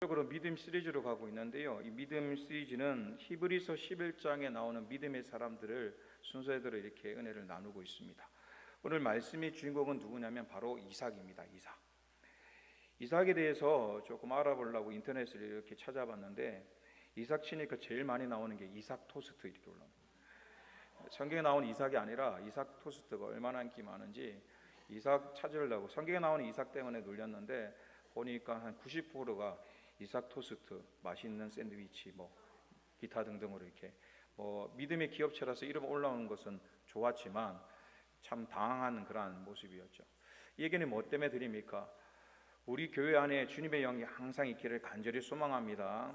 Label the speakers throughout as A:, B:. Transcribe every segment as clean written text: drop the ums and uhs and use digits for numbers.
A: 적으로 믿음 시리즈로 가고 있는데요. 이 믿음 시리즈는 히브리서 11장에 나오는 믿음의 사람들을 순서대로 이렇게 은혜를 나누고 있습니다. 오늘 말씀의 주인공은 누구냐면 바로 이삭입니다. 이삭에 대해서 조금 알아보려고 인터넷을 이렇게 찾아봤는데 이삭 치니까 제일 많이 나오는 게 이삭 토스트 이렇게 올라옵니다. 성경에 나오는 이삭이 아니라 이삭 토스트가 얼마나 인기 많은지 이삭 찾으려고 성경에 나오는 이삭 때문에 놀렸는데 보니까 한 90%가 이삭 토스트, 맛있는 샌드위치, 기타 등등으로 이렇게 믿음의 기업체라서 이름 올라오는 것은 좋았지만 참 당황하는 그러한 모습이었죠. 이 얘기는 뭐 때문에 드립니까? 우리 교회 안에 주님의 영이 항상 있기를 간절히 소망합니다.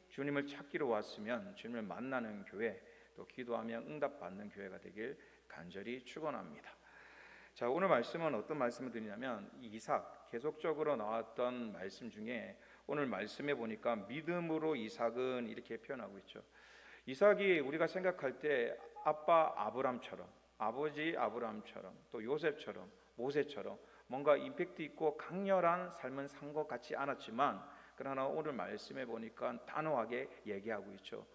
A: 주님을 찾기로 왔으면 주님을 만나는 교회, 또 기도하며 응답받는 교회가 되길 간절히 축원합니다. 자, 오늘 말씀은 어떤 말씀을 드리냐면 이삭, 계속적으로 나왔던 말씀 중에 오늘 말씀해 보니까 믿음으로 이삭은 이렇게 표현하고 있죠. 이삭이 우리가 생각할 때 아빠 아브람처럼, 아버지 아브람처럼, 또 요셉처럼, 모세처럼 뭔가 임팩트 있고 강렬한 삶은 산 것 같지 않았지만 그러나 오늘 말씀해 보니까 단호하게 얘기하고 있죠.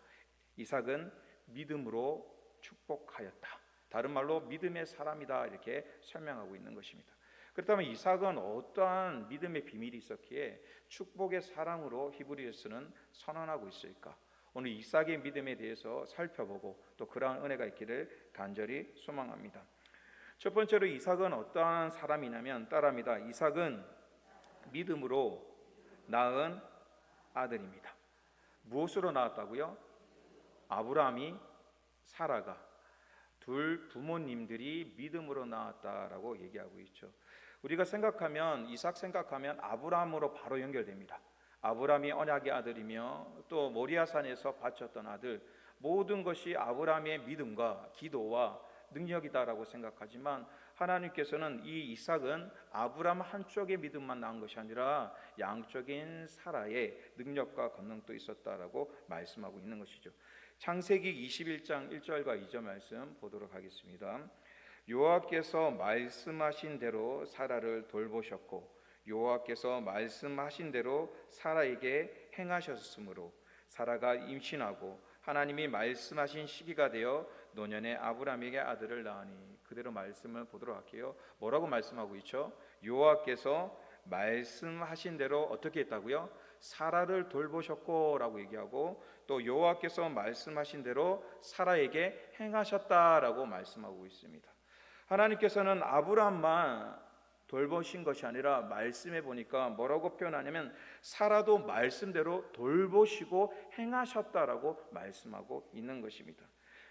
A: 이삭은 믿음으로 축복하였다. 다른 말로 믿음의 사람이다 이렇게 설명하고 있는 것입니다. 그렇다면 이삭은 어떠한 믿음의 비밀이 있었기에 축복의 사랑으로 히브리서는 선언하고 있을까? 오늘 이삭의 믿음에 대해서 살펴보고 또 그러한 은혜가 있기를 간절히 소망합니다. 첫 번째로 이삭은 어떠한 사람이냐면 따라합니다. 이삭은 믿음으로 낳은 아들입니다. 무엇으로 낳았다고요? 아브라함이 사라가 둘 부모님들이 믿음으로 낳았다라고 얘기하고 있죠. 우리가 생각하면 이삭 생각하면 아브라함으로 바로 연결됩니다. 아브라함이 언약의 아들이며 또 모리아산에서 바쳤던 아들, 모든 것이 아브라함의 믿음과 기도와 능력이다라고 생각하지만 하나님께서는 이 이삭은 아브라함 한쪽의 믿음만 낳은 것이 아니라 양쪽인 사라의 능력과 권능도 있었다라고 말씀하고 있는 것이죠. 창세기 21장 1절과 2절 말씀 보도록 하겠습니다. 여호와께서 말씀하신 대로 사라를 돌보셨고 여호와께서 말씀하신 대로 사라에게 행하셨으므로 사라가 임신하고 하나님이 말씀하신 시기가 되어 노년에 아브라함에게 아들을 낳으니. 그대로 말씀을 보도록 할게요. 뭐라고 말씀하고 있죠? 여호와께서 말씀하신 대로 어떻게 했다고요? 사라를 돌보셨고 라고 얘기하고 또 여호와께서 말씀하신 대로 사라에게 행하셨다라고 말씀하고 있습니다. 하나님께서는 아브라함만 돌보신 것이 아니라 말씀해 보니까 뭐라고 표현하냐면 사라도 말씀대로 돌보시고 행하셨다라고 말씀하고 있는 것입니다.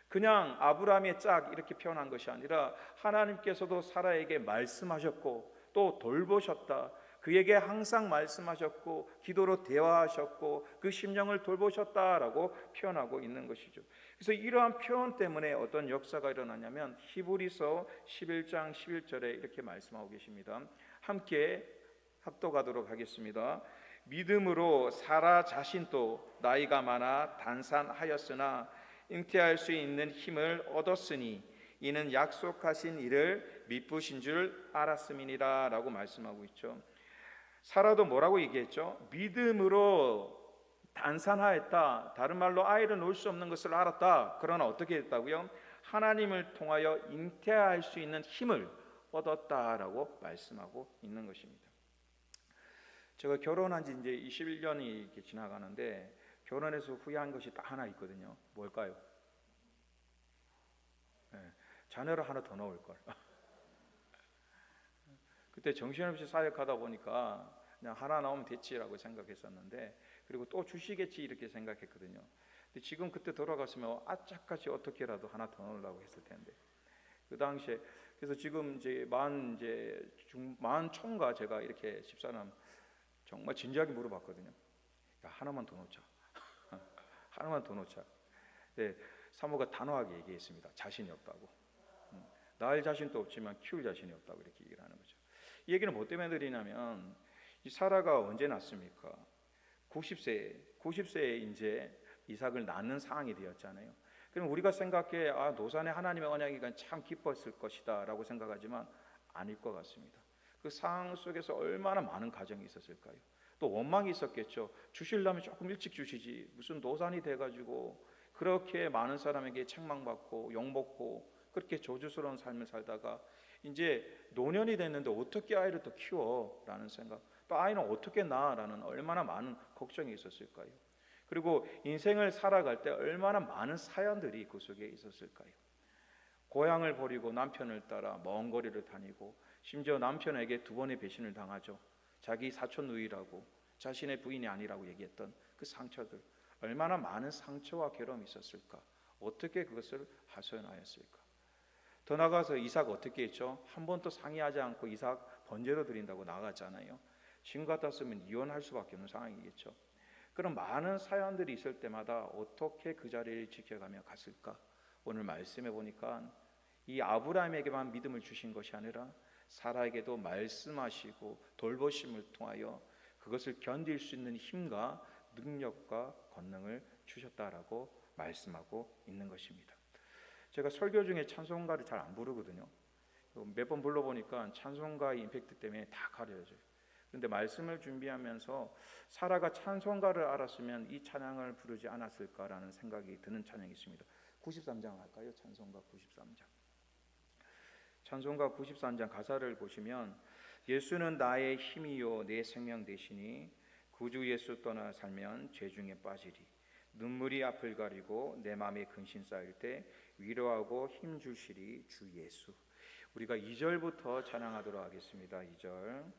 A: 그냥 아브라함의 짝 이렇게 표현한 것이 아니라 하나님께서도 사라에게 말씀하셨고 또 돌보셨다. 그에게 항상 말씀하셨고 기도로 대화하셨고 그 심령을 돌보셨다라고 표현하고 있는 것이죠. 그래서 이러한 표현 때문에 어떤 역사가 일어나냐면 히브리서 11장 11절에 이렇게 말씀하고 계십니다. 함께 합독하도록 하겠습니다. 믿음으로 사라 자신도 나이가 많아 단산하였으나 잉태할 수 있는 힘을 얻었으니 이는 약속하신 이를 미쁘신 줄 알았음이니라 라고 말씀하고 있죠. 사라도 뭐라고 얘기했죠? 믿음으로 단산하였다. 다른 말로 아이를 놓을 수 없는 것을 알았다. 그러나 어떻게 했다고요? 하나님을 통하여 잉태할 수 있는 힘을 얻었다라고 말씀하고 있는 것입니다. 제가 결혼한 지 이제 21년이 이렇게 지나가는데 결혼해서 후회한 것이 딱 하나 있거든요. 뭘까요? 네, 자녀를 하나 더 넣을 걸. 그때 정신없이 사역하다 보니까 그냥 하나 나오면 됐지라고 생각했었는데 그리고 또 주시겠지 이렇게 생각했거든요. 근데 지금 그때 돌아갔으면 아짝같이 어떻게라도 하나 더 넣으려고 했을 텐데 그 당시에 그래서 지금 이제 만 총과 제가 이렇게 집사람 정말 진지하게 물어봤거든요. 야, 하나만 더 넣자. 하나만 더 놓자. 네, 사모가 단호하게 얘기했습니다. 자신이 없다고. 낳을 자신도 없지만 키울 자신이 없다고 이렇게 얘기를 하는 거죠. 이 얘기는 뭐 때문에 드리냐면 이 사라가 언제 낳습니까? 90세에 이제 이삭을 낳는 상황이 되었잖아요. 그럼 우리가 생각해 노산에 하나님의 언약이니까 참 기뻤을 것이다라고 생각하지만 아닐 것 같습니다. 그 상황 속에서 얼마나 많은 가정이 있었을까요? 또 원망이 있었겠죠. 주시려면 조금 일찍 주시지, 무슨 노산이 돼가지고 그렇게 많은 사람에게 책망받고 욕먹고 그렇게 저주스러운 삶을 살다가 이제 노년이 됐는데 어떻게 아이를 더 키워라는 생각, 또 아이는 어떻게 낳아라는 얼마나 많은 걱정이 있었을까요? 그리고 인생을 살아갈 때 얼마나 많은 사연들이 그 속에 있었을까요? 고향을 버리고 남편을 따라 먼 거리를 다니고, 심지어 남편에게 2번의 배신을 당하죠. 자기 사촌 누이라고, 자신의 부인이 아니라고 얘기했던 그 상처들, 얼마나 많은 상처와 괴로움이 있었을까? 어떻게 그것을 하소연하였을까? 더 나아가서 이삭 어떻게 했죠? 한 번도 상의하지 않고 이삭 번제로 드린다고 나갔잖아요. 지금 같았으면 이혼할 수밖에 없는 상황이겠죠. 그런 많은 사연들이 있을 때마다 어떻게 그 자리를 지켜가며 갔을까? 오늘 말씀해 보니까 이 아브라함에게만 믿음을 주신 것이 아니라 사라에게도 말씀하시고 돌보심을 통하여 그것을 견딜 수 있는 힘과 능력과 권능을 주셨다라고 말씀하고 있는 것입니다. 제가 설교 중에 찬송가를 잘 안 부르거든요. 몇 번 불러보니까 찬송가의 임팩트 때문에 다 가려져요. 그런데 말씀을 준비하면서 사라가 찬송가를 알았으면 이 찬양을 부르지 않았을까라는 생각이 드는 찬양이 있습니다. 93장 할까요? 찬송가 93장. 찬송가 93장 가사를 보시면, 예수는 나의 힘이요 내 생명 되시니 구주 예수 떠나 살면 죄 중에 빠지리. 눈물이 앞을 가리고 내 마음에 근심 쌓일 때 위로하고 힘 주시리 주 예수. 우리가 2절부터 찬양하도록 하겠습니다. 2절.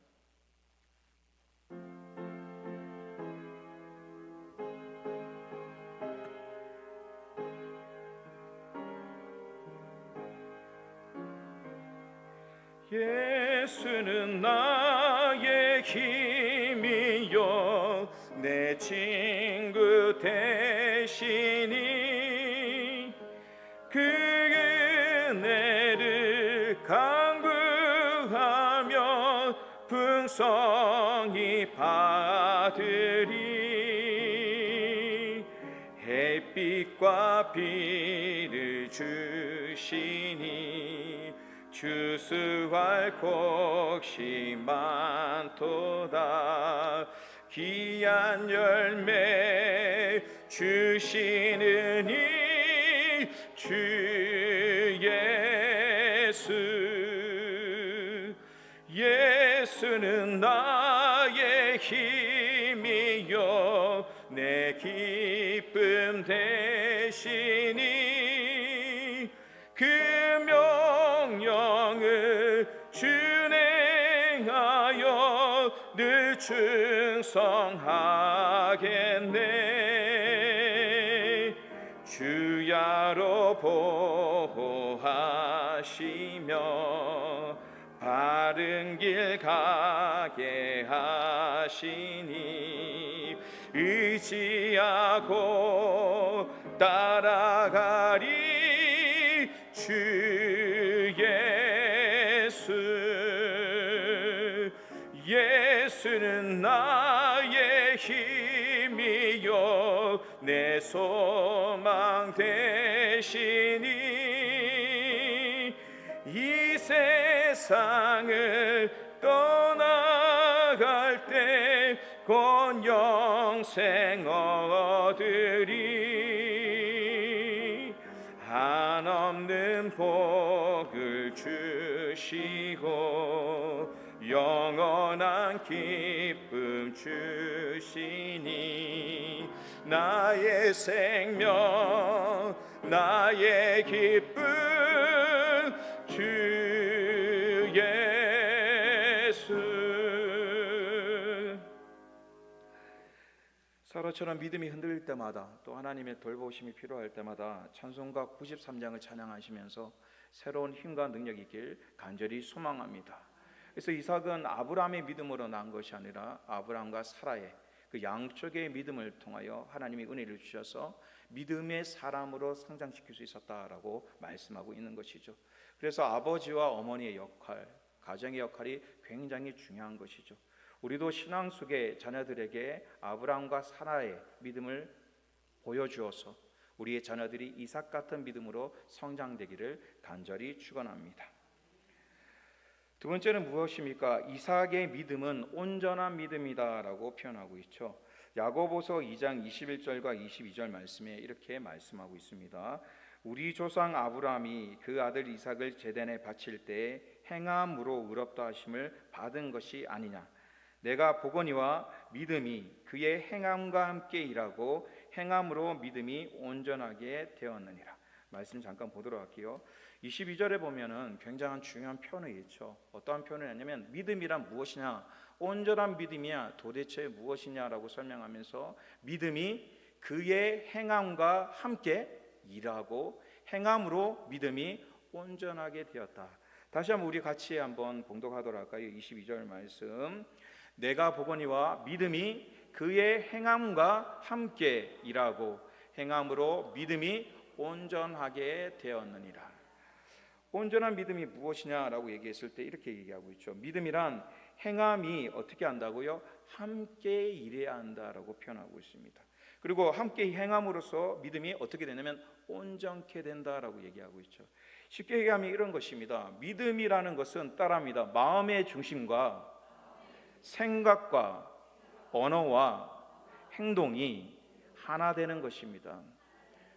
A: 예수는 나의 힘이요 내 친구 되시니 그 은혜를 간구하며 풍성히 받으리. 햇빛과 비를 주시니 추수할 곡식 많도다. 귀한 열매 주시는 이 주 예수. 예수는 나의 힘이요 내 기쁨 되시니 그 명령을 준행하여 늘 충성하겠네. 주야로 보호하시며 바른 길 가게 하시니 의지하고 따라가리 주 예수. 예수는 나의 힘이요 내 소망 되시니 이 세상을 떠나갈 때 곧 영생 얻으리. 한없는 복을 주시고 영원한 기쁨 주시니 나의 생명 나의 기쁨 주 예수. 사라처럼 믿음이 흔들릴 때마다, 또 하나님의 돌보심이 필요할 때마다 찬송가 93장을 찬양하시면서 새로운 힘과 능력이 있길 간절히 소망합니다. 그래서 이삭은 아브라함의 믿음으로 난 것이 아니라 아브라함과 사라의 그 양쪽의 믿음을 통하여 하나님이 은혜를 주셔서 믿음의 사람으로 성장시킬 수 있었다라고 말씀하고 있는 것이죠. 그래서 아버지와 어머니의 역할, 가정의 역할이 굉장히 중요한 것이죠. 우리도 신앙 속에 자녀들에게 아브라함과 사라의 믿음을 보여주어서 우리의 자녀들이 이삭 같은 믿음으로 성장되기를 간절히 축원합니다. 두 번째는 무엇입니까? 이삭의 믿음은 온전한 믿음이다라고 표현하고 있죠. 야고보서 2장 21절과 22절 말씀에 이렇게 말씀하고 있습니다. 우리 조상 아브라함이 그 아들 이삭을 제단에 바칠 때 행함으로 의롭다 하심을 받은 것이 아니냐. 내가 보거니와 믿음이 그의 행함과 함께 일하고 행함으로 믿음이 온전하게 되었느니라. 말씀 잠깐 보도록 할게요. 22절에 보면은 굉장한 중요한 표현이 있죠. 어떠한 표현을 하냐면 믿음이란 무엇이냐, 온전한 믿음이야 도대체 무엇이냐라고 설명하면서 믿음이 그의 행함과 함께 일하고 행함으로 믿음이 온전하게 되었다. 다시 한번 우리 같이 한번 봉독하도록 할까요? 22절 말씀. 내가 보거니와 믿음이 그의 행함과 함께 일하고 행함으로 믿음이 온전하게 되었느니라. 온전한 믿음이 무엇이냐라고 얘기했을 때 이렇게 얘기하고 있죠. 믿음이란 행함이 어떻게 한다고요? 함께 일해야 한다라고 표현하고 있습니다. 그리고 함께 행함으로써 믿음이 어떻게 되냐면 온전케 된다라고 얘기하고 있죠. 쉽게 얘기하면 이런 것입니다. 믿음이라는 것은 따라합니다. 마음의 중심과 생각과 언어와 행동이 하나 되는 것입니다.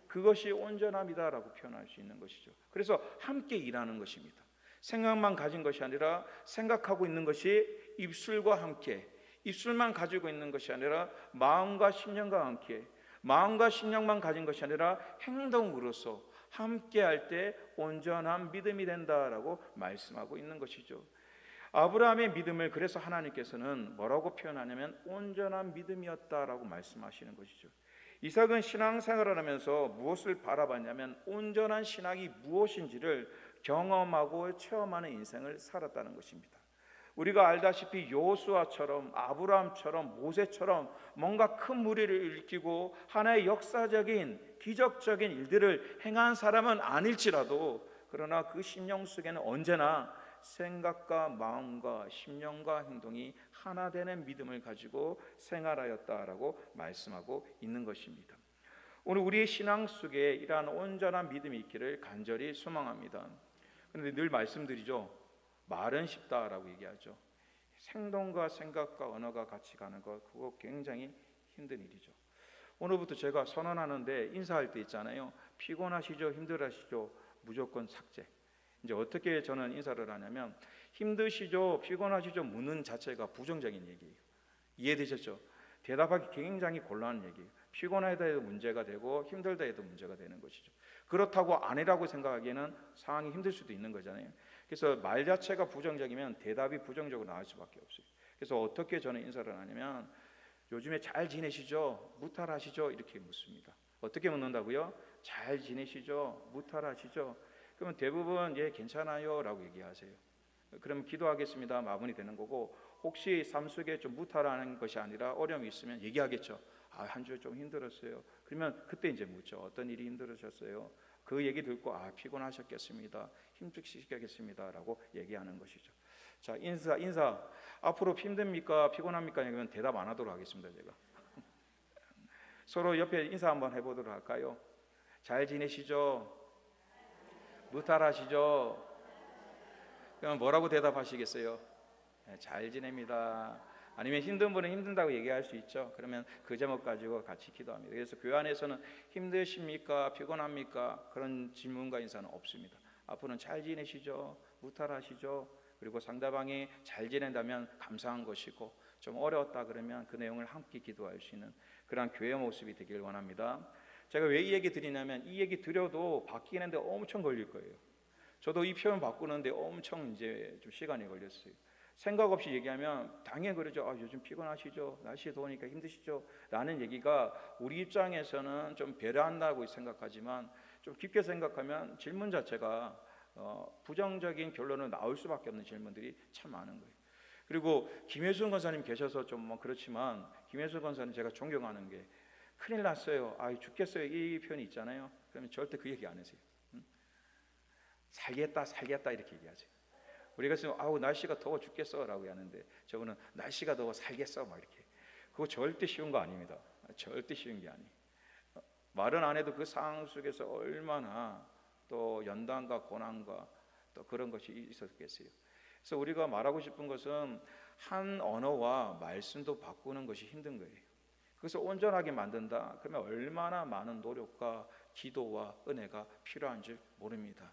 A: 그것이 온전함이다라고 표현할 수 있는 것이죠. 그래서 함께 일하는 것입니다. 생각만 가진 것이 아니라 생각하고 있는 것이 입술과 함께, 입술만 가지고 있는 것이 아니라 마음과 심령과 함께, 마음과 심령만 가진 것이 아니라 행동으로서 함께 할 때 온전한 믿음이 된다라고 말씀하고 있는 것이죠. 아브라함의 믿음을 그래서 하나님께서는 뭐라고 표현하냐면 온전한 믿음이었다라고 말씀하시는 것이죠. 이삭은 신앙생활을 하면서 무엇을 바라봤냐면 온전한 신앙이 무엇인지를 경험하고 체험하는 인생을 살았다는 것입니다. 우리가 알다시피 여호수아처럼 아브라함처럼 모세처럼 뭔가 큰 무리를 일으키고 하나의 역사적인 기적적인 일들을 행한 사람은 아닐지라도 그러나 그 심령 속에는 언제나 생각과 마음과 심령과 행동이 하나 되는 믿음을 가지고 생활하였다라고 말씀하고 있는 것입니다. 오늘 우리의 신앙 속에 이러한 온전한 믿음이 있기를 간절히 소망합니다. 그런데 늘 말씀드리죠. 말은 쉽다라고 얘기하죠. 행동과 생각과 언어가 같이 가는 것, 그거 굉장히 힘든 일이죠. 오늘부터 제가 선언하는데 인사할 때 있잖아요. 피곤하시죠? 힘들으시죠? 무조건 삭제. 이제 어떻게 저는 인사를 하냐면 힘드시죠? 피곤하시죠? 묻는 자체가 부정적인 얘기예요. 이해되셨죠? 대답하기 굉장히 곤란한 얘기예요. 피곤하다 해도 문제가 되고 힘들다 해도 문제가 되는 것이죠. 그렇다고 아니라고 생각하기에는 상황이 힘들 수도 있는 거잖아요. 그래서 말 자체가 부정적이면 대답이 부정적으로 나올 수밖에 없어요. 그래서 어떻게 저는 인사를 하냐면 요즘에 잘 지내시죠? 무탈하시죠? 이렇게 묻습니다. 어떻게 묻는다고요? 잘 지내시죠? 무탈하시죠? 그러면 대부분 예 괜찮아요 라고 얘기하세요. 그러면 기도하겠습니다 마무리 되는 거고, 혹시 삶 속에 좀 무탈하는 것이 아니라 어려움이 있으면 얘기하겠죠. 한 주 좀 힘들었어요. 그러면 그때 이제 묻죠. 어떤 일이 힘들으셨어요? 그 얘기 듣고 피곤하셨겠습니다. 힘드시겠습니다 라고 얘기하는 것이죠. 자, 인사 앞으로 힘듭니까? 피곤합니까? 그러면 대답 안 하도록 하겠습니다. 제가 서로 옆에 인사 한번 해보도록 할까요? 잘 지내시죠? 무탈하시죠? 그럼 뭐라고 대답하시겠어요? 네, 잘 지냅니다. 아니면 힘든 분은 힘든다고 얘기할 수 있죠. 그러면 그 제목 가지고 같이 기도합니다. 그래서 교회 안에서는 힘드십니까? 피곤합니까? 그런 질문과 인사는 없습니다. 앞으로는 잘 지내시죠? 무탈하시죠? 그리고 상대방이 잘 지낸다면 감사한 것이고, 좀 어려웠다 그러면 그 내용을 함께 기도할 수 있는 그런 교회 모습이 되길 원합니다. 제가 왜 이 얘기 드리냐면 이 얘기 드려도 바뀌는데 엄청 걸릴 거예요. 저도 이 표현 바꾸는데 엄청 이제 좀 시간이 걸렸어요. 생각 없이 얘기하면 당연히 그러죠. 요즘 피곤하시죠? 날씨 더우니까 힘드시죠? 라는 얘기가 우리 입장에서는 좀 배려한다고 생각하지만 좀 깊게 생각하면 질문 자체가 부정적인 결론을 나올 수밖에 없는 질문들이 참 많은 거예요. 그리고 김혜순 권사님 계셔서 좀 뭐 그렇지만 김혜순 권사님 제가 존경하는 게 큰일 났어요. 죽겠어요. 이 표현이 있잖아요. 그러면 절대 그 얘기 안 하세요. 살겠다 이렇게 얘기하세요. 우리가 지금 날씨가 더워 죽겠어라고 하는데 저분은 날씨가 더워 살겠어 막 이렇게. 그거 절대 쉬운 거 아닙니다. 절대 쉬운 게 아니에요. 말은 안 해도 그 상황 속에서 얼마나 또 연단과 고난과 또 그런 것이 있었겠어요. 그래서 우리가 말하고 싶은 것은 한 언어와 말씀도 바꾸는 것이 힘든 거예요. 그것을 온전하게 만든다 그러면 얼마나 많은 노력과 기도와 은혜가 필요한지 모릅니다.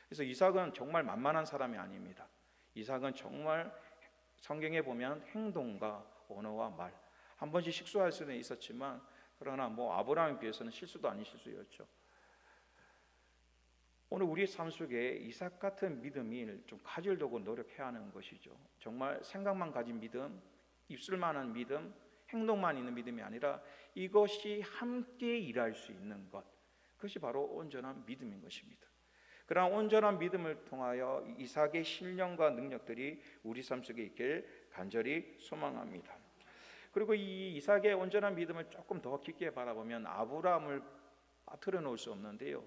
A: 그래서 이삭은 정말 만만한 사람이 아닙니다. 이삭은 정말 성경에 보면 행동과 언어와 말, 한 번씩 실수할 수는 있었지만 그러나 아브라함에 비해서는 실수도 아닌 실수였죠. 오늘 우리 삶 속에 이삭 같은 믿음을 좀 가지려고 노력해야 하는 것이죠. 정말 생각만 가진 믿음, 입술만한 믿음, 행동만 있는 믿음이 아니라 이것이 함께 일할 수 있는 것, 그것이 바로 온전한 믿음인 것입니다. 그러한 온전한 믿음을 통하여 이삭의 신령과 능력들이 우리 삶 속에 있길 간절히 소망합니다. 그리고 이 이삭의 온전한 믿음을 조금 더 깊게 바라보면 아브라함을 틀어놓을 수 없는데요.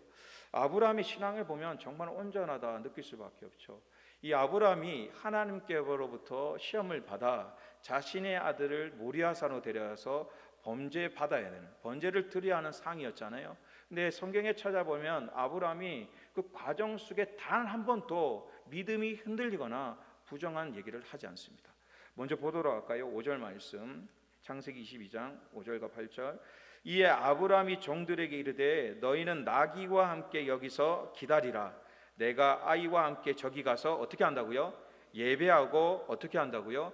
A: 아브라함의 신앙을 보면 정말 온전하다 느낄 수밖에 없죠. 이 아브라함이 하나님께로부터 시험을 받아 자신의 아들을 모리아산으로 데려와서 번제를 드려야 하는 상이었잖아요. 근데 성경에 찾아보면 아브라함이 그 과정 속에 단 한 번도 믿음이 흔들리거나 부정한 얘기를 하지 않습니다. 먼저 보도록 할까요? 5절 말씀, 창세기 22장 5절과 8절. 이에 아브라함이 종들에게 이르되 너희는 나귀와 함께 여기서 기다리라. 내가 아이와 함께 저기 가서 어떻게 한다고요? 예배하고 어떻게 한다고요?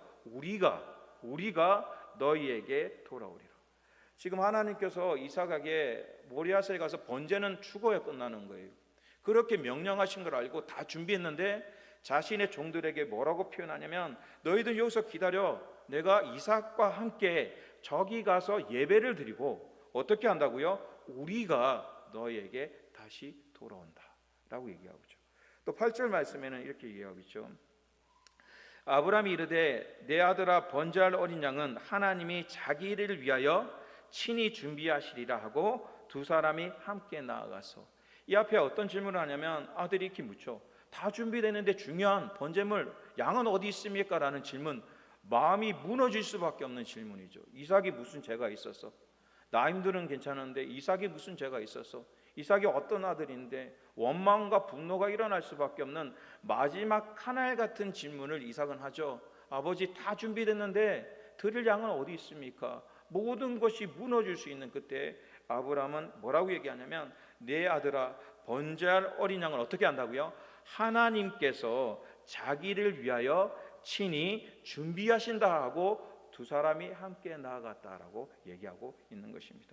A: 우리가 너희에게 돌아오리라. 지금 하나님께서 이삭에게 모리아산에 가서 번제는 죽어야 끝나는 거예요. 그렇게 명령하신 걸 알고 다 준비했는데 자신의 종들에게 뭐라고 표현하냐면 너희들 여기서 기다려. 내가 이삭과 함께 저기 가서 예배를 드리고 어떻게 한다고요? 우리가 너희에게 다시 돌아온다 라고 얘기하고 있죠. 또 8절 말씀에는 이렇게 얘기하고 있죠. 아브라함이 이르되 내 아들아 번제할 어린 양은 하나님이 자기 일을 위하여 친히 준비하시리라 하고 두 사람이 함께 나아가서, 이 앞에 어떤 질문을 하냐면 아들이 이렇게 묻죠. 다 준비되는데 중요한 번제물 양은 어디 있습니까? 라는 질문, 마음이 무너질 수밖에 없는 질문이죠. 이삭이 무슨 죄가 있었어? 나임들은 괜찮은데 이삭이 무슨 죄가 있었어? 이삭이 어떤 아들인데? 원망과 분노가 일어날 수밖에 없는 마지막 칼날 같은 질문을 이삭은 하죠. 아버지 다 준비됐는데 드릴 양은 어디 있습니까? 모든 것이 무너질 수 있는 그때 아브라함은 뭐라고 얘기하냐면 내 아들아 번제할 어린 양을 어떻게 한다고요? 하나님께서 자기를 위하여 친히 준비하신다 하고 두 사람이 함께 나아갔다라고 얘기하고 있는 것입니다.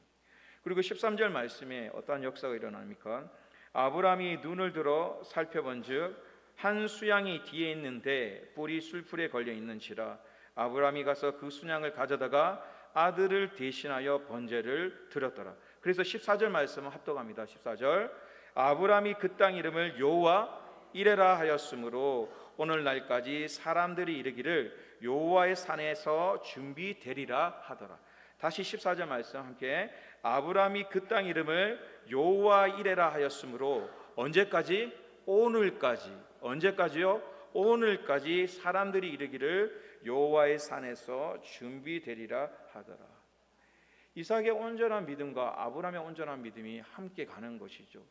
A: 그리고 13절 말씀에 어떠한 역사가 일어납니까? 아브라함이 눈을 들어 살펴본즉 한 수양이 뒤에 있는데 뿔이 술풀에 걸려 있는지라 아브라함이 가서 그 수양을 가져다가 아들을 대신하여 번제를 드렸더라. 그래서 14절 말씀은 합독합니다. 14절 아브라함이 그 땅 이름을 여호와 이레라 하였으므로 오늘날까지 사람들이 이르기를 여호와의 산에서 준비되리라 하더라. 다시 14절 말씀 함께 아브라함이 그 땅 이름을 여호와 이레라 하였으므로 언제까지? 오늘까지. 언제까지요? 오늘까지 사람들이 이르기를 여호와의 산에서 준비되리라 하더라. 이삭의 온전한 믿음과 아브라함의 온전한 믿음이 함께 가는 것이죠.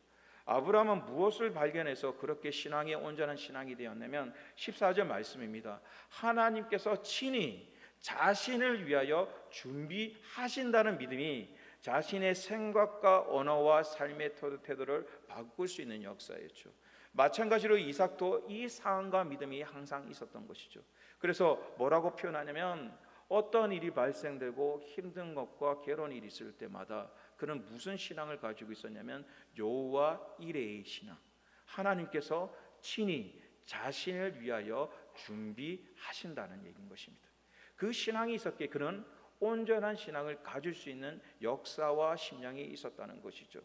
A: 아브라함은 무엇을 발견해서 그렇게 신앙이 온전한 신앙이 되었냐면 14절 말씀입니다. 하나님께서 친히 자신을 위하여 준비하신다는 믿음이 자신의 생각과 언어와 삶의 태도를 바꿀 수 있는 역사였죠. 마찬가지로 이삭도 이 사랑과 믿음이 항상 있었던 것이죠. 그래서 뭐라고 표현하냐면 어떤 일이 발생되고 힘든 것과 괴로운 일이 있을 때마다 그는 무슨 신앙을 가지고 있었냐면 여호와 이레의 신앙, 하나님께서 친히 자신을 위하여 준비하신다는 얘기인 것입니다. 그 신앙이 있었기에 그는 온전한 신앙을 가질 수 있는 역사와 심령이 있었다는 것이죠.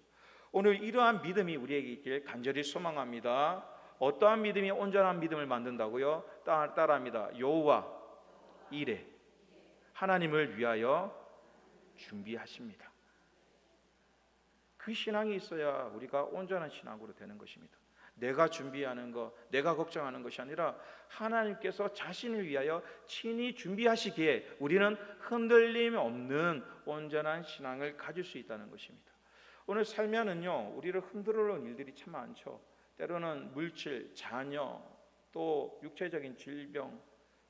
A: 오늘 이러한 믿음이 우리에게 있길 간절히 소망합니다. 어떠한 믿음이 온전한 믿음을 만든다고요? 따라합니다. 여호와 이레, 하나님을 위하여 준비하십니다. 그 신앙이 있어야 우리가 온전한 신앙으로 되는 것입니다. 내가 준비하는 것, 내가 걱정하는 것이 아니라 하나님께서 자신을 위하여 친히 준비하시기에 우리는 흔들림 없는 온전한 신앙을 가질 수 있다는 것입니다. 오늘 살면은요, 우리를 흔들어 놓은 일들이 참 많죠. 때로는 물질, 자녀, 또 육체적인 질병,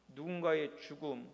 A: 누군가의 죽음,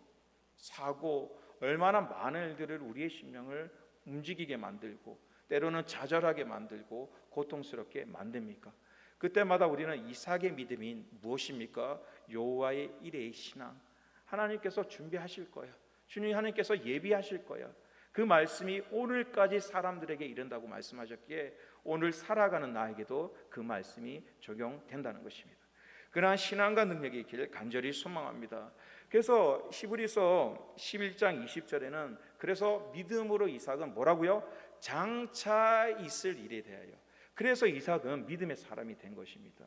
A: 사고, 얼마나 많은 일들을 우리의 심령을 움직이게 만들고 때로는 좌절하게 만들고 고통스럽게 만듭니까? 그때마다 우리는 이삭의 믿음인 무엇입니까? 여호와의 일의 신앙. 하나님께서 준비하실 거야. 주님 하나님께서 예비하실 거야. 그 말씀이 오늘까지 사람들에게 이른다고 말씀하셨기에 오늘 살아가는 나에게도 그 말씀이 적용된다는 것입니다. 그러한 신앙과 능력이 있기를 간절히 소망합니다. 그래서 히브리서 11장 20절에는 그래서 믿음으로 이삭은 뭐라고요? 장차 있을 일에 대하여. 그래서 이삭은 믿음의 사람이 된 것입니다.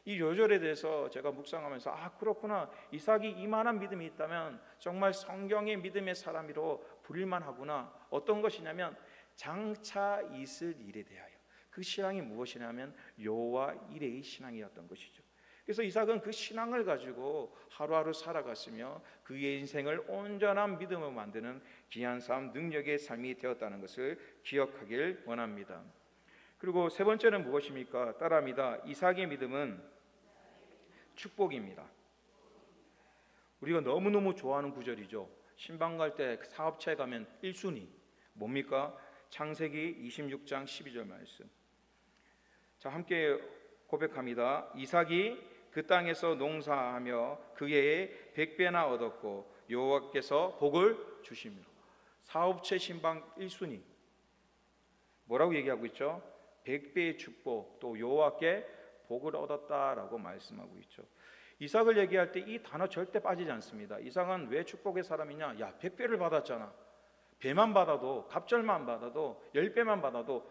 A: 이 요절에 대해서 제가 묵상하면서 그렇구나, 이삭이 이만한 믿음이 있다면 정말 성경의 믿음의 사람으로 부릴만 하구나. 어떤 것이냐면 장차 있을 일에 대하여. 그 신앙이 무엇이냐면 여호와 이레의 신앙이었던 것이죠. 그래서 이삭은 그 신앙을 가지고 하루하루 살아갔으며 그의 인생을 온전한 믿음으로 만드는 귀한 삶, 능력의 삶이 되었다는 것을 기억하길 원합니다. 그리고 세 번째는 무엇입니까? 따라합니다. 이삭의 믿음은 축복입니다. 우리가 너무너무 좋아하는 구절이죠. 신방 갈 때 사업체에 가면 1순위 뭡니까? 창세기 26장 12절 말씀. 자, 함께 고백합니다. 이삭이 그 땅에서 농사하며 그 해에 100배나 얻었고 여호와께서 복을 주시며. 사업체 신방 1순위 뭐라고 얘기하고 있죠? 100배의 축복, 또 여호와께 복을 얻었다라고 말씀하고 있죠. 이삭을 얘기할 때 이 단어 절대 빠지지 않습니다. 이삭은 왜 축복의 사람이냐? 100배를 받았잖아. 배만 받아도, 갑절만 받아도, 10배만 받아도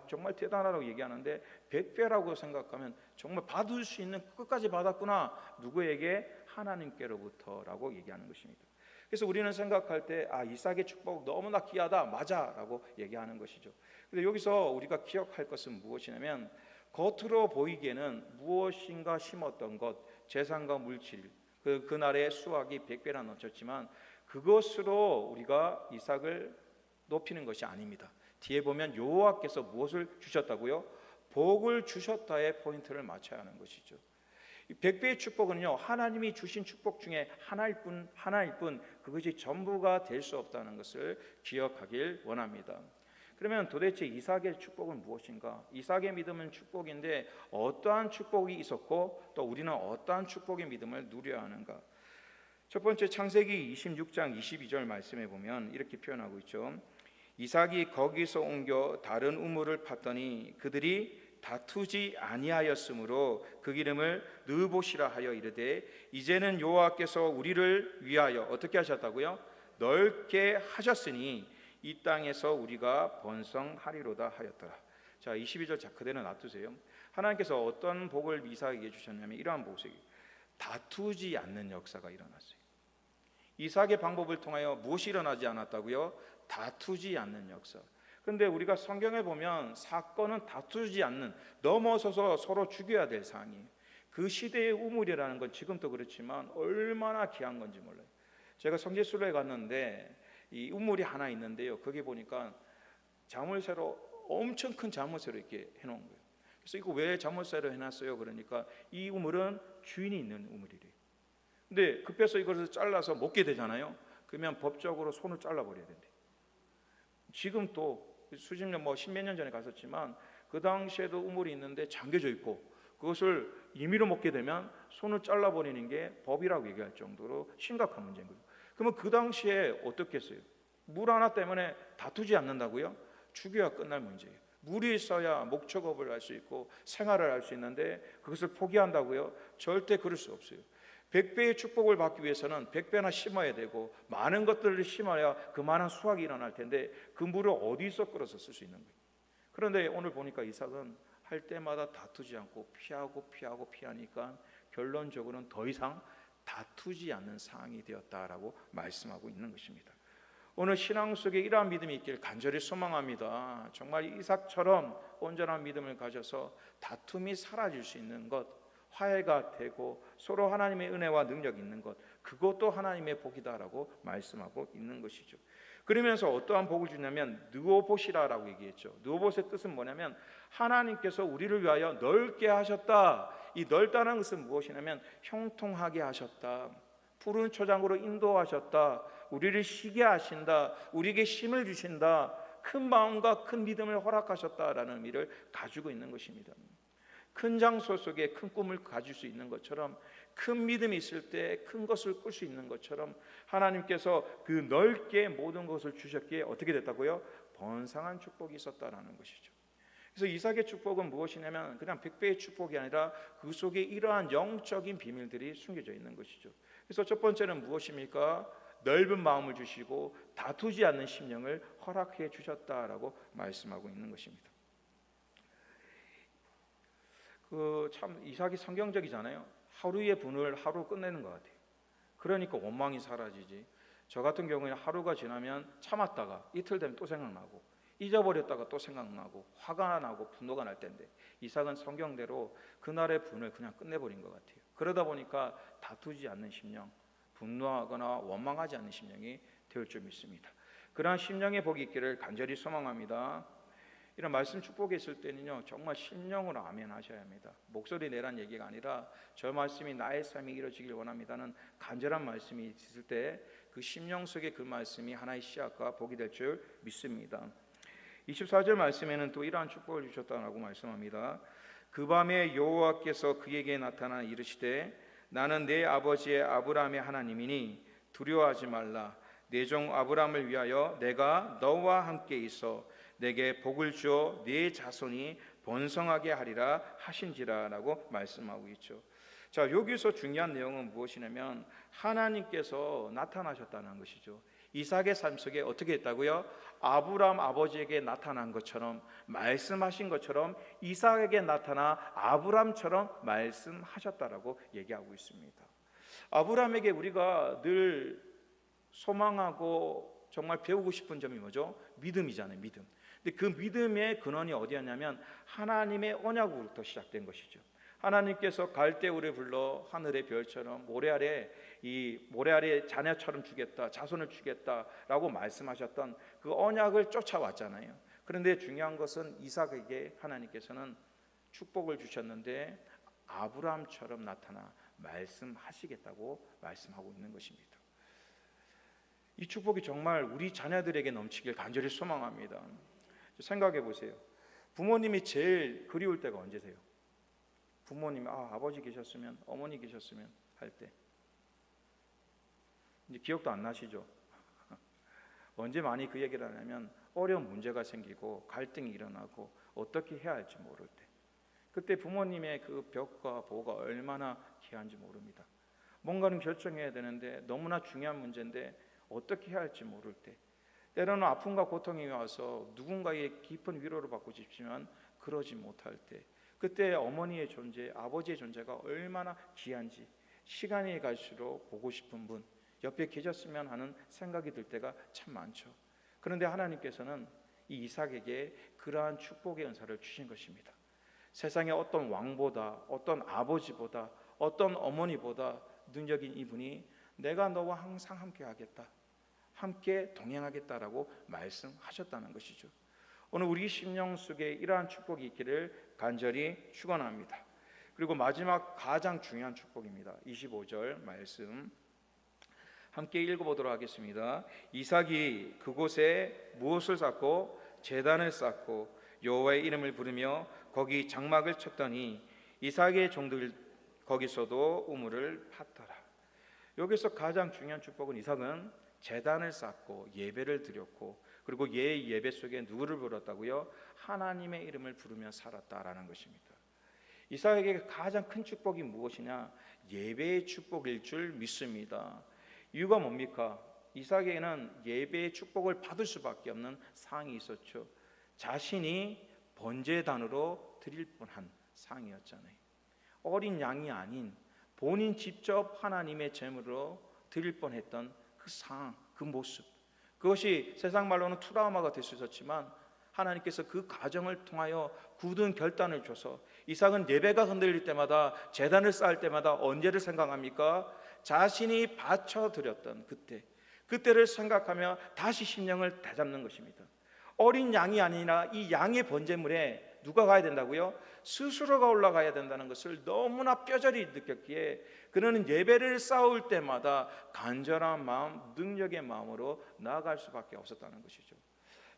A: 정말 대단하다고 얘기하는데 100배라고 생각하면 정말 받을 수 있는 끝까지 받았구나. 누구에게? 하나님께로부터라고 얘기하는 것입니다. 그래서 우리는 생각할 때 이삭의 축복 너무나 귀하다, 맞아라고 얘기하는 것이죠. 근데 여기서 우리가 기억할 것은 무엇이냐면 겉으로 보이기에는 무엇인가 심었던 것, 재산과 물질, 그날의 수확이 100배나 넘쳤지만 그것으로 우리가 이삭을 높이는 것이 아닙니다. 뒤에 보면 여호와께서 무엇을 주셨다고요? 복을 주셨다에 포인트를 맞춰야 하는 것이죠. 100배의 축복은요, 하나님이 주신 축복 중에 하나일 뿐 그것이 전부가 될 수 없다는 것을 기억하길 원합니다. 그러면 도대체 이삭의 축복은 무엇인가? 이삭의 믿음은 축복인데 어떠한 축복이 있었고 또 우리는 어떠한 축복의 믿음을 누려야 하는가? 첫 번째 창세기 26장 22절 말씀에 보면 이렇게 표현하고 있죠. 이삭이 거기서 옮겨 다른 우물을 팠더니 그들이 다투지 아니하였으므로 그 이름을 느보시라 하여 이르되 이제는 여호와께서 우리를 위하여 어떻게 하셨다고요? 넓게 하셨으니 이 땅에서 우리가 번성하리로다 하였더라. 자, 22절 자 그대로 놔두세요. 하나님께서 어떤 복을 이삭에게 주셨냐면 이러한 복이 다투지 않는 역사가 일어났어요. 이삭의 방법을 통하여 무엇이 일어나지 않았다고요? 다투지 않는 역사. 그런데 우리가 성경에 보면 사건은 다투지 않는, 넘어서서 서로 죽여야 될 상황이에요. 그 시대의 우물이라는 건 지금도 그렇지만 얼마나 귀한 건지 몰라요. 제가 성지순례에 갔는데 이 우물이 하나 있는데요. 거기 보니까 자물쇠로 엄청 큰 자물쇠로 이렇게 해놓은 거예요. 그래서 이거 왜 자물쇠로 해놨어요? 그러니까 이 우물은 주인이 있는 우물이래요. 근데 급해서 이것을 잘라서 먹게 되잖아요. 그러면 법적으로 손을 잘라버려야 된대. 지금 또 수십 년, 십몇 년 전에 갔었지만 그 당시에도 우물이 있는데 잠겨져 있고 그것을 임의로 먹게 되면 손을 잘라버리는 게 법이라고 얘기할 정도로 심각한 문제인 거예요. 그러면 그 당시에 어떻겠어요? 물 하나 때문에 다투지 않는다고요? 죽여야 끝날 문제예요. 물이 있어야 목축업을 할 수 있고 생활을 할 수 있는데 그것을 포기한다고요? 절대 그럴 수 없어요. 100배의 축복을 받기 위해서는 100배나 심어야 되고 많은 것들을 심어야 그만한 수확이 일어날 텐데 그 물을 어디서 끌어서 쓸 수 있는 거예요. 그런데 오늘 보니까 이삭은 할 때마다 다투지 않고 피하니까 결론적으로는 더 이상 다투지 않는 상황이 되었다라고 말씀하고 있는 것입니다. 오늘 신앙 속에 이러한 믿음이 있길 간절히 소망합니다. 정말 이삭처럼 온전한 믿음을 가져서 다툼이 사라질 수 있는 것, 화해가 되고 서로 하나님의 은혜와 능력이 있는 것, 그것도 하나님의 복이다라고 말씀하고 있는 것이죠. 그러면서 어떠한 복을 주냐면 느오봇이라고 얘기했죠. 느오봇의 뜻은 뭐냐면 하나님께서 우리를 위하여 넓게 하셨다. 이 넓다는 것은 무엇이냐면 형통하게 하셨다, 푸른 초장으로 인도하셨다, 우리를 쉬게 하신다, 우리에게 힘을 주신다, 큰 마음과 큰 믿음을 허락하셨다라는 의미를 가지고 있는 것입니다. 큰 장소 속에 큰 꿈을 가질 수 있는 것처럼, 큰 믿음이 있을 때 큰 것을 꿀 수 있는 것처럼, 하나님께서 그 넓게 모든 것을 주셨기에 어떻게 됐다고요? 번성한 축복이 있었다라는 것이죠. 그래서 이삭의 축복은 무엇이냐면 그냥 100배의 축복이 아니라 그 속에 이러한 영적인 비밀들이 숨겨져 있는 것이죠. 그래서 첫 번째는 무엇입니까? 넓은 마음을 주시고 다투지 않는 심령을 허락해 주셨다라고 말씀하고 있는 것입니다. 참 이삭이 성경적이잖아요. 하루의 분을 하루 끝내는 것 같아요. 그러니까 원망이 사라지지. 저 같은 경우에는 하루가 지나면 참았다가 이틀 되면 또 생각나고, 잊어버렸다가 또 생각나고, 화가 나고 분노가 날 텐데, 이삭은 성경대로 그날의 분을 그냥 끝내버린 것 같아요. 그러다 보니까 다투지 않는 심령, 분노하거나 원망하지 않는 심령이 될 줄 믿습니다. 그러한 심령의 복이 있기를 간절히 소망합니다. 이런 말씀 축복이 있을 때는요, 정말 심령으로 아멘 하셔야 합니다. 목소리 내란 얘기가 아니라 저 말씀이 나의 삶에 이루어지길 원합니다는 간절한 말씀이 있을 때 그 심령 속에 그 말씀이 하나의 씨앗과 복이 될 줄 믿습니다. 24절 말씀에는 또 이러한 축복을 주셨다고 말씀합니다. 그 밤에 여호와께서 그에게 나타나 이르시되 나는 내 아버지의 아브라함의 하나님이니 두려워하지 말라. 내 종 아브라함을 위하여 내가 너와 함께 있어 내게 복을 주어 네 자손이 번성하게 하리라 하신지라라고 말씀하고 있죠. 자, 여기서 중요한 내용은 무엇이냐면 하나님께서 나타나셨다는 것이죠. 이삭의 삶 속에 어떻게 했다고요? 아브라함 아버지에게 나타난 것처럼, 말씀하신 것처럼 이삭에게 나타나 아브라함처럼 말씀하셨다라고 얘기하고 있습니다. 아브라함에게 우리가 늘 소망하고 정말 배우고 싶은 점이 뭐죠? 믿음이잖아요. 믿음. 근데 그 믿음의 근원이 어디였냐면 하나님의 언약으로부터 시작된 것이죠. 하나님께서 갈대우를 불러 하늘의 별처럼 모래 아래 자녀처럼 주겠다, 자손을 주겠다라고 말씀하셨던 그 언약을 쫓아왔잖아요. 그런데 중요한 것은 이삭에게 하나님께서는 축복을 주셨는데 아브라함처럼 나타나 말씀하시겠다고 말씀하고 있는 것입니다. 이 축복이 정말 우리 자녀들에게 넘치길 간절히 소망합니다. 생각해 보세요. 부모님이 제일 그리울 때가 언제세요? 부모님이 아버지 계셨으면, 어머니 계셨으면 할 때. 이제 기억도 안 나시죠? 언제 많이 그 얘기를 하냐면 어려운 문제가 생기고 갈등이 일어나고 어떻게 해야 할지 모를 때. 그때 부모님의 그 벽과 보호가 얼마나 귀한지 모릅니다. 뭔가는 결정해야 되는데 너무나 중요한 문제인데 어떻게 해야 할지 모를 때, 때로는 아픔과 고통이 와서 누군가의 깊은 위로를 받고 싶지만 그러지 못할 때, 그때 어머니의 존재, 아버지의 존재가 얼마나 귀한지 시간이 갈수록 보고 싶은 분, 옆에 계셨으면 하는 생각이 들 때가 참 많죠. 그런데 하나님께서는 이 이삭에게 그러한 축복의 은사를 주신 것입니다. 세상의 어떤 왕보다, 어떤 아버지보다, 어떤 어머니보다 능력인 이분이 내가 너와 항상 함께 하겠다, 함께 동행하겠다라고 말씀하셨다는 것이죠. 오늘 우리 심령 속에 이러한 축복이 있기를 간절히 축원합니다. 그리고 마지막 가장 중요한 축복입니다. 25절 말씀 함께 읽어보도록 하겠습니다. 이삭이 그곳에 무엇을 쌓고 제단을 쌓고 여호와의 이름을 부르며 거기 장막을 쳤더니 이삭의 종들 거기서도 우물을 팠더라. 여기서 가장 중요한 축복은 이삭은 제단을 쌓고 예배를 드렸고, 그리고 예배 속에 누구를 불렀다고요? 하나님의 이름을 부르며 살았다라는 것입니다. 이삭에게 가장 큰 축복이 무엇이냐? 예배의 축복일 줄 믿습니다. 이유가 뭡니까? 이삭에게는 예배의 축복을 받을 수밖에 없는 상황이 있었죠. 자신이 번제단으로 드릴 뻔한 상황이었잖아요. 어린 양이 아닌 본인 직접 하나님의 제물로 드릴 뻔했던 그 상황, 그 모습, 그것이 세상 말로는 트라우마가 될 수 있었지만 하나님께서 그 과정을 통하여 굳은 결단을 줘서 이삭은 예배가 흔들릴 때마다, 제단을 쌓을 때마다 언제를 생각합니까? 자신이 바쳐드렸던 그때를 생각하며 다시 심령을 다잡는 것입니다. 어린 양이 아니라 이 양의 번제물에 누가 가야 된다고요? 스스로가 올라가야 된다는 것을 너무나 뼈저리 느꼈기에 그는 예배를 쌓을 때마다 간절한 마음, 능력의 마음으로 나아갈 수밖에 없었다는 것이죠.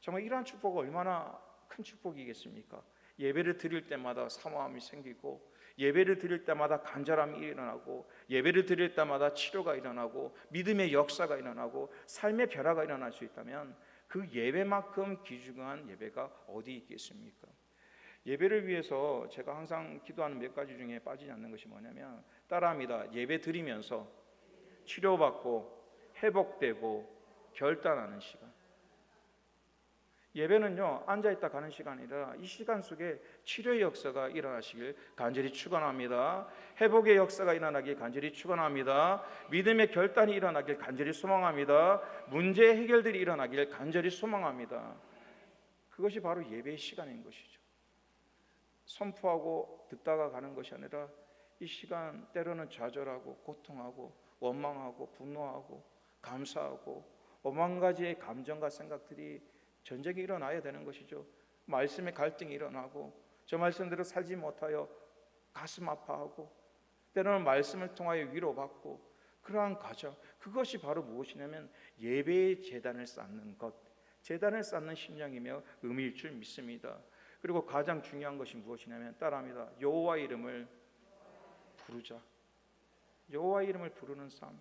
A: 정말 이러한 축복은 얼마나 큰 축복이겠습니까? 예배를 드릴 때마다 사모함이 생기고, 예배를 드릴 때마다 간절함이 일어나고, 예배를 드릴 때마다 치료가 일어나고, 믿음의 역사가 일어나고, 삶의 변화가 일어날 수 있다면 그 예배만큼 귀중한 예배가 어디 있겠습니까? 예배를 위해서 제가 항상 기도하는 몇 가지 중에 빠지지 않는 것이 뭐냐면, 따라합니다. 예배 드리면서 치료받고 회복되고 결단하는 시간. 예배는요, 앉아있다 가는 시간이 아니라 이 시간 속에 치료의 역사가 일어나시길 간절히 축원합니다. 회복의 역사가 일어나길 간절히 축원합니다. 믿음의 결단이 일어나길 간절히 소망합니다. 문제 해결들이 일어나길 간절히 소망합니다. 그것이 바로 예배의 시간인 것이죠. 선포하고 듣다가 가는 것이 아니라 이 시간 때로는 좌절하고 고통하고 원망하고 분노하고 감사하고 오만 가지의 감정과 생각들이 전쟁이 일어나야 되는 것이죠. 말씀의 갈등이 일어나고 저 말씀대로 살지 못하여 가슴 아파하고 때로는 말씀을 통하여 위로받고 그러한 과정, 그것이 바로 무엇이냐면 예배의 제단을 쌓는 것, 제단을 쌓는 심령이며 의미일 줄 믿습니다. 그리고 가장 중요한 것이 무엇이냐면 따라합니다. 여호와 이름을 부르자. 여호와 이름을 부르는 삶.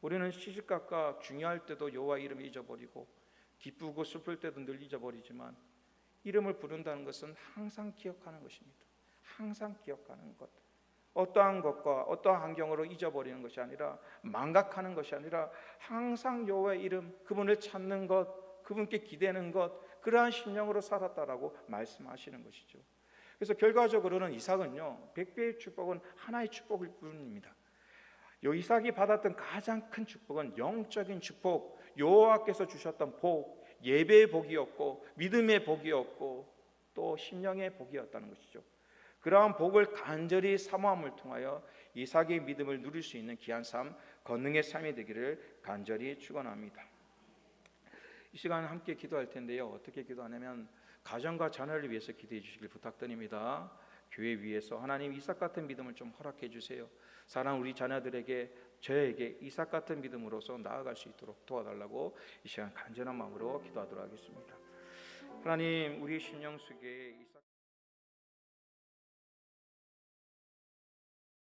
A: 우리는 시시각각 중요할 때도 여호와 이름을 잊어버리고 기쁘고 슬플 때도 늘 잊어버리지만 이름을 부른다는 것은 항상 기억하는 것입니다. 항상 기억하는 것. 어떠한 것과 어떠한 환경으로 잊어버리는 것이 아니라 망각하는 것이 아니라 항상 여호와의 이름, 그분을 찾는 것, 그분께 기대는 것, 그러한 심령으로 살았다라고 말씀하시는 것이죠. 그래서 결과적으로는 이삭은요, 100배의 축복은 하나의 축복일 뿐입니다. 요 이삭이 받았던 가장 큰 축복은 영적인 축복, 여호와께서 주셨던 복, 예배의 복이었고 믿음의 복이었고 또 심령의 복이었다는 것이죠. 그러한 복을 간절히 사모함을 통하여 이삭의 믿음을 누릴 수 있는 귀한 삶, 권능의 삶이 되기를 간절히 축원합니다. 이 시간 함께 기도할 텐데요. 어떻게 기도하냐면 가정과 자녀를 위해서 기도해 주시길 부탁드립니다. 교회 위에서 하나님 이삭 같은 믿음을 좀 허락해 주세요. 사랑 우리 자녀들에게 저에게 이삭 같은 믿음으로서 나아갈 수 있도록 도와달라고 이 시간 간절한 마음으로 기도하도록 하겠습니다. 하나님 우리 심령 속에 이삭